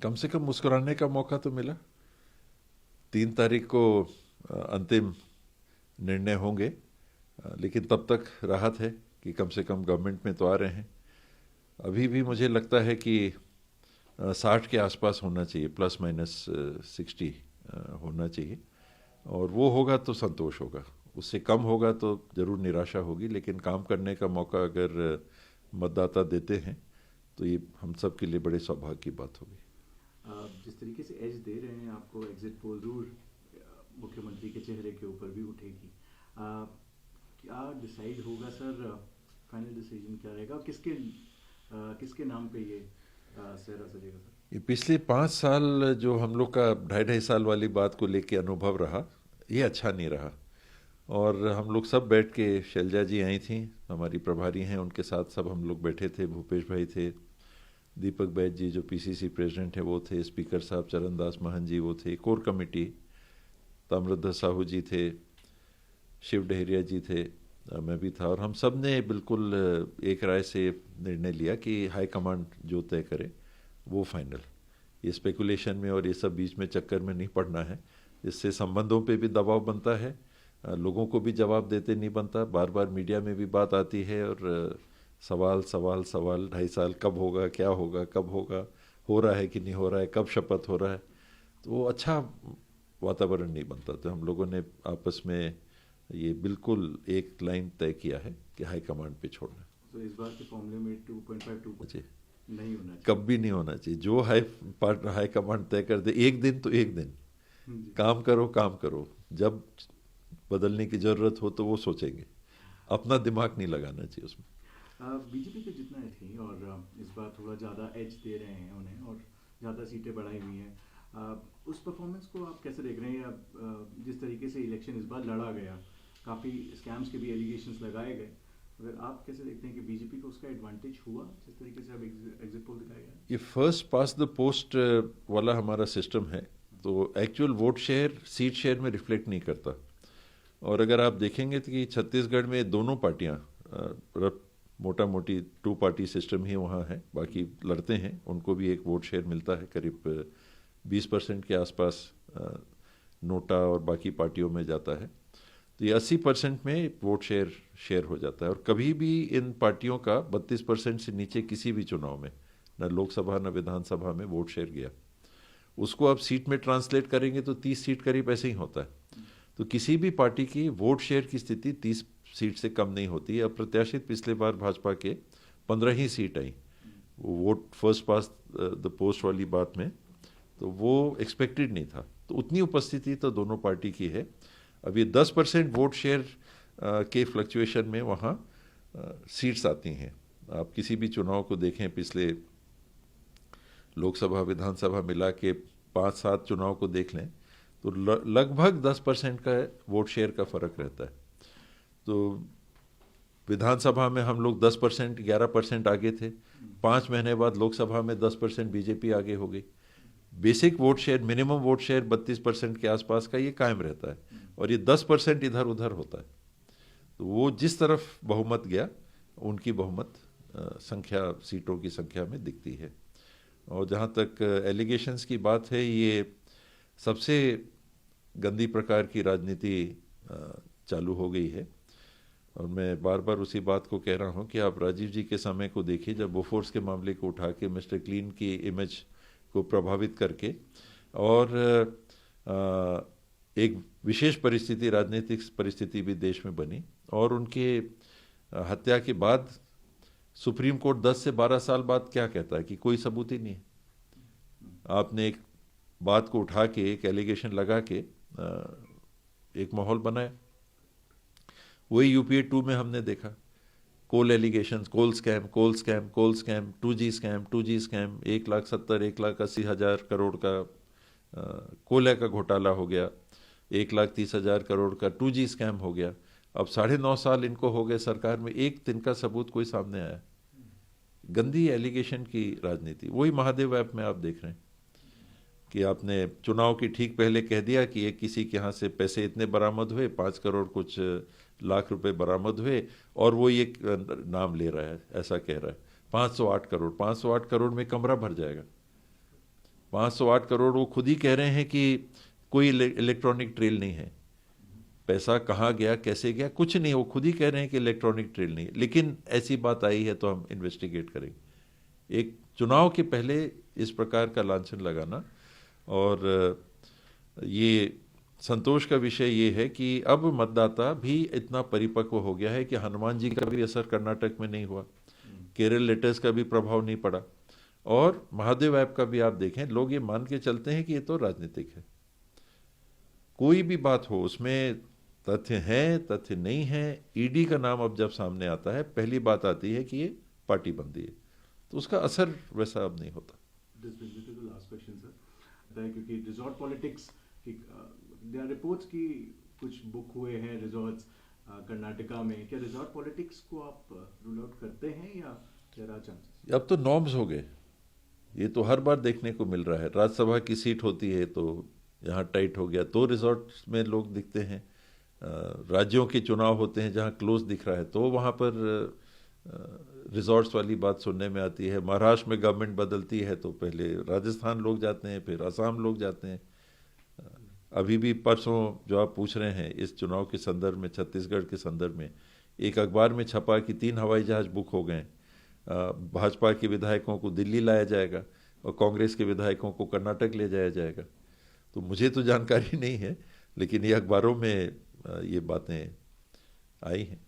कम से कम मुस्कुराने का मौका तो मिला। 3 तारीख को अंतिम निर्णय होंगे, लेकिन तब तक राहत है कि कम से कम गवर्नमेंट में तो आ रहे हैं। अभी भी मुझे लगता है कि 60 के आसपास होना चाहिए, प्लस माइनस 60 होना चाहिए, और वो होगा तो संतोष होगा। उससे कम होगा तो ज़रूर निराशा होगी, लेकिन काम करने का मौका अगर मतदाता देते हैं तो ये हम सब के लिए बड़े सौभाग्य की बात होगी। जिस तरीके से एज दे रहे हैं आपको एग्जिट पोल, जरूर मुख्यमंत्री के चेहरे के ऊपर भी उठेगी। क्या डिसाइड होगा सर, फाइनल डिसीजन क्या रहेगा, किसके नाम पे ये सेहरा सजेगा सर? ये पिछले 5 साल जो हम लोग का 2.5-2.5 साल वाली बात को लेके अनुभव रहा, ये अच्छा नहीं रहा। और हम लोग सब बैठ के, शैलजा जी आई थी, हमारी प्रभारी हैं, उनके साथ सब हम लोग बैठे थे। भूपेश भाई थे, दीपक बैद जी जो पीसीसी प्रेसिडेंट है वो थे, स्पीकर साहब चरणदास महन जी वो थे, कोर कमेटी ताम्रध्वज साहू जी थे, शिव डहेरिया जी थे, मैं भी था। और हम सब ने बिल्कुल एक राय से निर्णय लिया कि हाई कमांड जो तय करे वो फाइनल। ये स्पेकुलेशन में और ये सब बीच में चक्कर में नहीं पड़ना है, इससे संबंधों पे भी दबाव बनता है, लोगों को भी जवाब देते नहीं बनता। बार बार मीडिया में भी बात आती है और सवाल सवाल सवाल, 2.5 साल कब होगा, क्या होगा, कब होगा, हो रहा है कि नहीं हो रहा है, कब शपथ हो रहा है, तो वो अच्छा वातावरण नहीं बनता। तो हम लोगों ने आपस में ये बिल्कुल एक लाइन तय किया है कि हाई कमांड पे छोड़ना है। तो इस बार के फॉर्मूले में 2.5 जी, नहीं होना चाहिए, कभी नहीं होना चाहिए। जो हाई कमांड तय कर दे, एक दिन तो एक दिन, जी। काम करो काम करो, जब बदलने की जरूरत हो तो वो सोचेंगे, अपना दिमाग नहीं लगाना चाहिए उसमें। बीजेपी के जितना थी, और इस बार थोड़ा ज़्यादा एज दे रहे हैं उन्हें और ज़्यादा सीटें बढ़ाई हुई हैं। उस परफॉर्मेंस को आप कैसे देख रहे हैं? या जिस तरीके से इलेक्शन इस बार लड़ा गया, काफ़ी स्कैम्स के भी एलिगेशंस लगाए गए, अगर आप कैसे देखते हैं कि बीजेपी को उसका एडवांटेज हुआ जिस तरीके से अब एग्जिट पोल दिखाया गया? ये फर्स्ट पास द पोस्ट वाला हमारा सिस्टम है, तो actual vote share seat share में रिफ्लेक्ट नहीं करता। और अगर आप देखेंगे तो कि छत्तीसगढ़ में दोनों पार्टियां, मोटा मोटी 2 पार्टी सिस्टम ही वहाँ है, बाकी लड़ते हैं, उनको भी एक वोट शेयर मिलता है, करीब 20% के आसपास नोटा और बाकी पार्टियों में जाता है। तो ये 80% में वोट शेयर हो जाता है। और कभी भी इन पार्टियों का 32% से नीचे किसी भी चुनाव में, न लोकसभा न विधानसभा में वोट शेयर गया। उसको आप सीट में ट्रांसलेट करेंगे तो 30 सीट करीब ऐसे ही होता है। तो किसी भी पार्टी की वोट शेयर की स्थिति 30 सीट से कम नहीं होती है। अप्रत्याशित पिछले बार भाजपा के 15 ही सीट आई, वो vote first pass the post वाली बात में, तो वो एक्सपेक्टेड नहीं था। तो उतनी उपस्थिति तो दोनों पार्टी की है। अब ये 10% वोट शेयर के फ्लक्चुएशन में वहाँ सीट्स आती हैं। आप किसी भी चुनाव को देखें, पिछले लोकसभा विधानसभा मिला के 5-7 चुनाव को देख लें, तो लगभग 10% का वोट शेयर का फर्क रहता है। तो विधानसभा में हम लोग 10%, 11% आगे थे, 5 महीने बाद लोकसभा में 10% बीजेपी आगे हो गई। Basic vote share, minimum vote share 32% के आसपास का ये कायम रहता है, और ये 10% इधर उधर होता है। तो वो जिस तरफ बहुमत गया, उनकी बहुमत संख्या, सीटों की संख्या में दिखती है। और जहाँ तक एलिगेशंस की बात है, ये सबसे गंदी प्रकार की राजनीति चालू हो गई है। और मैं बार बार उसी बात को कह रहा हूँ कि आप राजीव जी के समय को देखिए, जब बोफोर्स के मामले को उठा के मिस्टर क्लीन की इमेज को प्रभावित करके, और एक विशेष परिस्थिति, राजनीतिक परिस्थिति भी देश में बनी, और उनके हत्या के बाद सुप्रीम कोर्ट 10 से 12 साल बाद क्या कहता है कि कोई सबूत ही नहीं है। आपने एक बात को उठा के, एक एलिगेशन लगा के एक माहौल बनाया। वही यूपीए 2 में हमने देखा, coal allegation, coal scam, coal scam, coal scam, 2G scam, 2G scam, 1,70,00,000 crore का कोयले का घोटाला हो गया, 1,30,000 करोड़ का 2G स्कैम हो गया। अब 9.5 साल इनको हो गए सरकार में, एक दिन का सबूत कोई सामने आया? गंदी एलिगेशन की राजनीति। वही महादेव ऐप में आप देख रहे हैं कि आपने चुनाव की ठीक पहले कह दिया कि ये किसी के यहाँ से पैसे इतने बरामद हुए, 5 करोड़ कुछ लाख रुपए बरामद हुए, और वो ये नाम ले रहा है, ऐसा कह रहा है 508 करोड़। 508 करोड़ में कमरा भर जाएगा। 508 करोड़ वो खुद ही कह रहे हैं कि कोई इलेक्ट्रॉनिक ट्रेल नहीं है, पैसा कहाँ गया कैसे गया कुछ नहीं, वो खुद ही कह रहे हैं कि इलेक्ट्रॉनिक ट्रेल नहीं है। लेकिन ऐसी बात आई है तो हम इन्वेस्टिगेट करेंगे। एक चुनाव के पहले इस प्रकार का लांछन लगाना, और ये संतोष का विषय ये है कि अब मतदाता भी इतना परिपक्व हो गया है कि हनुमान जी का भी असर कर्नाटक में नहीं हुआ, केरल लेटर्स का भी प्रभाव नहीं पड़ा, और महादेव ऐप का भी आप देखें, लोग ये मान के चलते हैं कि ये तो राजनीतिक है। कोई भी बात हो उसमें तथ्य हैं तथ्य नहीं है, ईडी का नाम अब जब सामने आता है पहली बात आती है कि ये पार्टी बंदी है, तो उसका असर वैसा अब नहीं होता। लास्ट क्वेश्चन सर, क्योंकि resort politics there are reports कि कुछ बुक हुए हैं रिजॉर्ट्स कर्नाटका में, क्या रिजॉर्ट पॉलिटिक्स को आप रूल आउट करते हैं या देयर आर चांसेस? अब तो नॉर्म्स हो गए, ये तो हर बार देखने को मिल रहा है। राज्यसभा की सीट होती है तो यहाँ टाइट हो गया तो रिजॉर्ट में लोग दिखते हैं, राज्यों के चुनाव होते हैं जहाँ क्लोज दिख रहा है तो वहाँ पर रिजॉर्ट्स वाली बात सुनने में आती है। महाराष्ट्र में गवर्नमेंट बदलती है तो पहले राजस्थान लोग जाते हैं, फिर असम लोग जाते हैं। अभी भी परसों जो आप पूछ रहे हैं इस चुनाव के संदर्भ में, छत्तीसगढ़ के संदर्भ में, एक अखबार में छपा कि 3 हवाई जहाज बुक हो गए, भाजपा के विधायकों को दिल्ली लाया जाएगा और कांग्रेस के विधायकों को कर्नाटक ले जाया जाएगा। तो मुझे तो जानकारी नहीं है, लेकिन ये अखबारों में ये बातें आई हैं।